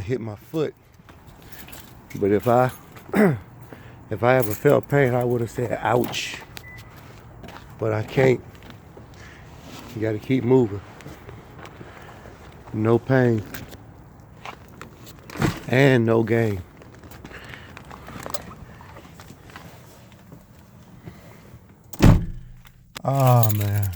hit my foot. But if I ever felt pain, I would have said ouch. But I can't. You gotta keep moving. No pain and no gain. Oh man.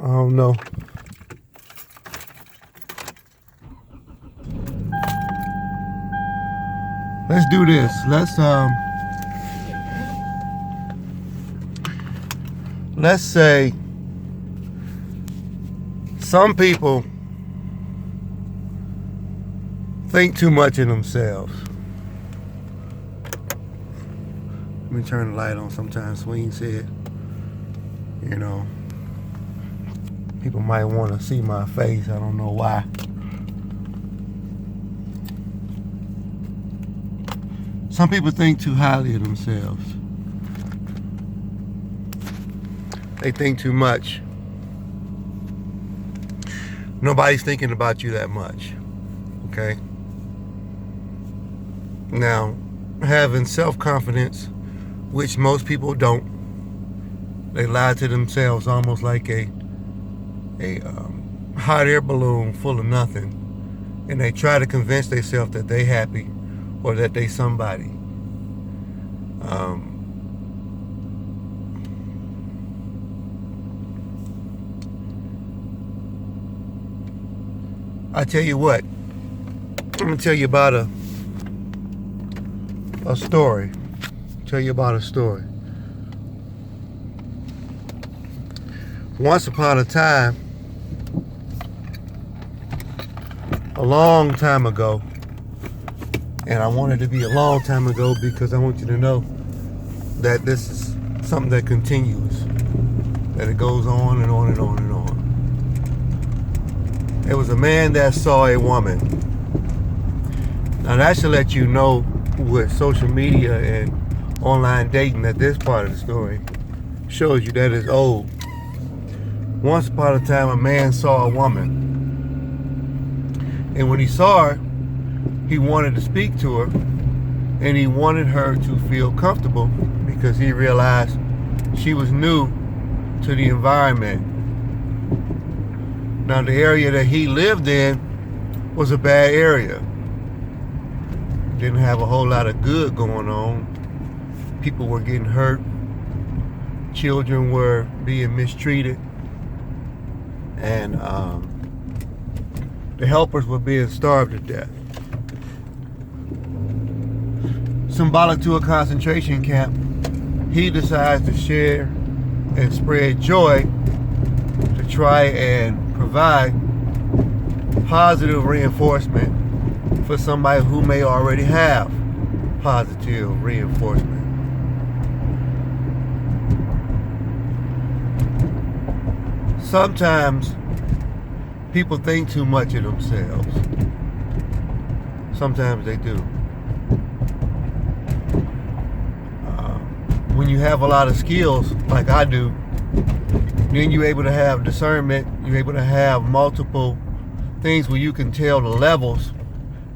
Oh no. Let's do this. Let's say some people think too much of themselves. Let me turn the light on. Sometimes Swing said, you know, people might want to see my face. I don't know why. Some people think too highly of themselves. They think too much. Nobody's thinking about you that much. Okay? Now, having self-confidence, which most people don't, they lie to themselves almost like a hot air balloon full of nothing. And they try to convince themselves that they happy or that they somebody. I tell you what, I'm gonna tell you about a story. Tell you about a story. Once upon a time, a long time ago, and I want it to be a long time ago because I want you to know that this is something that continues, that it goes on and on and on and on. There was a man that saw a woman. Now that should let you know with social media and online dating that this part of the story shows you that it's old. Once upon a time, a man saw a woman. And when he saw her, he wanted to speak to her, and he wanted her to feel comfortable because he realized she was new to the environment. Now, the area that he lived in was a bad area. Didn't have a whole lot of good going on. People were getting hurt. Children were being mistreated. And the helpers were being starved to death. Symbolic to a concentration camp, he decides to share and spread joy to try and provide positive reinforcement for somebody who may already have positive reinforcement. Sometimes people think too much of themselves. Sometimes they do. When you have a lot of skills, like I do, then you're able to have discernment. You're able to have multiple things where you can tell the levels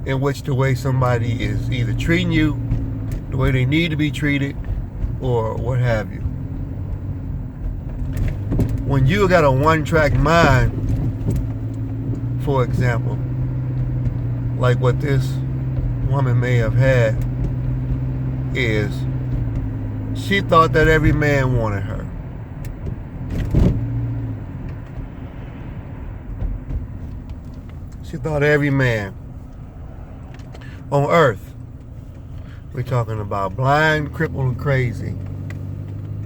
in which the way somebody is either treating you, the way they need to be treated, or what have you. When you got a one-track mind, for example, like what this woman may have had, is she thought that every man wanted her. She thought every man on earth, we're talking about blind, crippled, and crazy,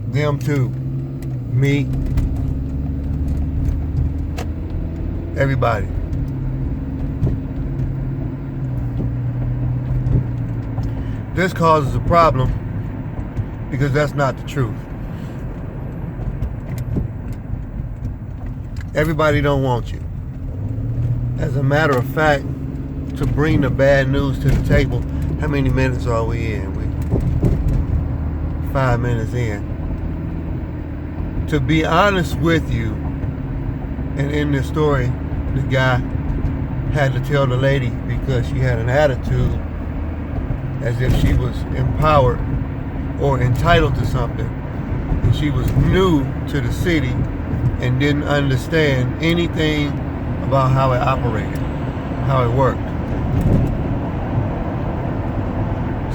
them too, me, everybody. This causes a problem because that's not the truth. Everybody don't want you. As a matter of fact, to bring the bad news to the table, how many minutes are we in? 5 minutes in. To be honest with you, and in this story, the guy had to tell the lady because she had an attitude as if she was empowered or entitled to something. And she was new to the city and didn't understand anything about how it operated, how it worked.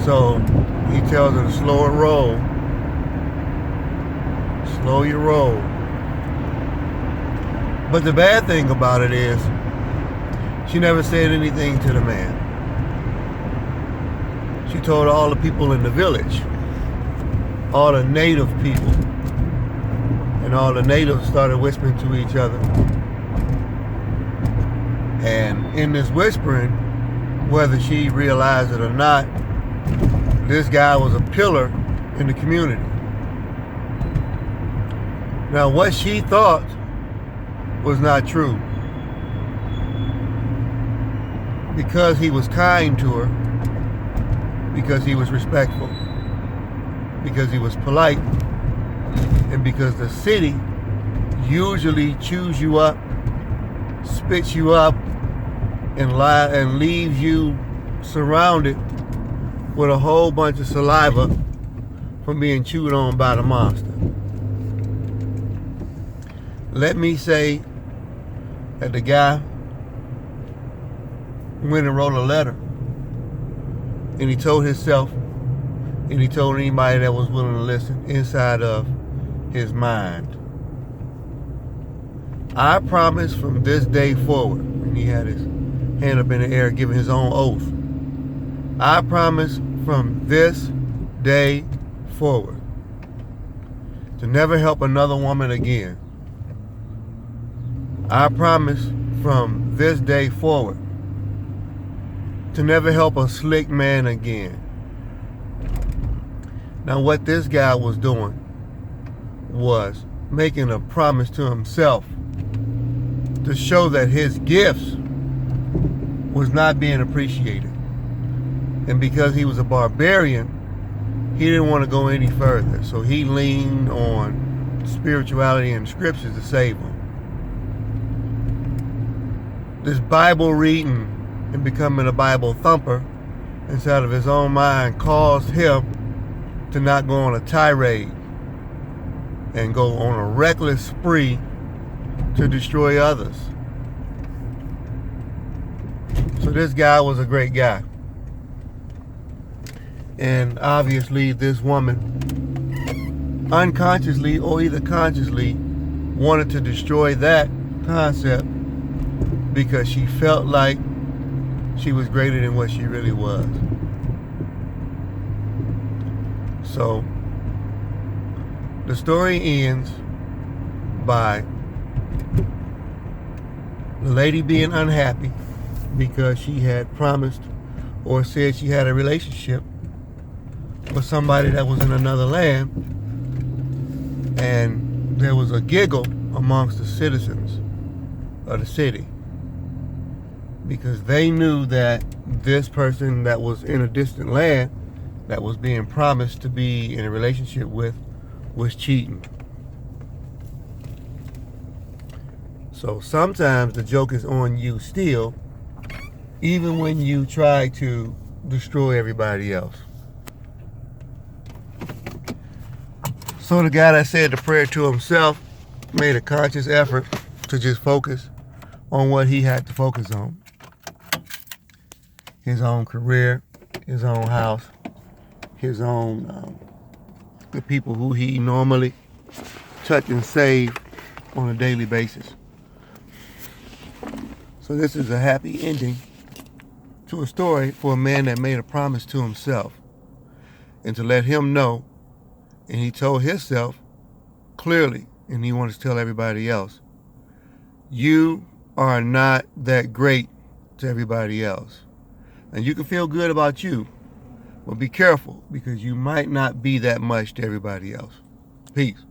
So he tells her to slow her roll. Slow your roll. But the bad thing about it is, she never said anything to the man. She told all the people in the village, all the native people, and all the natives started whispering to each other. And in this whispering, whether she realized it or not, this guy was a pillar in the community. Now, what she thought was not true. Because he was kind to her, because he was respectful, because he was polite, and because the city usually chews you up, spits you up, and leaves you surrounded with a whole bunch of saliva from being chewed on by the monster. Let me say that the guy went and wrote a letter, and he told himself, and he told anybody that was willing to listen, inside of his mind, I promise from this day forward, and he had his hand up in the air giving his own oath, I promise from this day forward to never help another woman again. I promise from this day forward to never help a slick man again. Now, what this guy was doing was making a promise to himself to show that his gifts was not being appreciated. And because he was a barbarian, he didn't want to go any further. So he leaned on spirituality and scriptures to save him. This Bible reading and becoming a Bible thumper inside of his own mind caused him to not go on a tirade and go on a reckless spree to destroy others. So this guy was a great guy. And obviously this woman unconsciously or either consciously wanted to destroy that concept because she felt like she was greater than what she really was. So the story ends by the lady being unhappy because she had promised or said she had a relationship with somebody that was in another land, and there was a giggle amongst the citizens of the city because they knew that this person that was in a distant land that was being promised to be in a relationship with was cheating. So sometimes the joke is on you still, even when you try to destroy everybody else. So the guy that said the prayer to himself made a conscious effort to just focus on what he had to focus on. His own career, his own house, his own, the people who he normally touch and save on a daily basis. So this is a happy ending to a story for a man that made a promise to himself and to let him know, and he told himself clearly, and he wanted to tell everybody else, you are not that great to everybody else. And you can feel good about you, but be careful because you might not be that much to everybody else. Peace.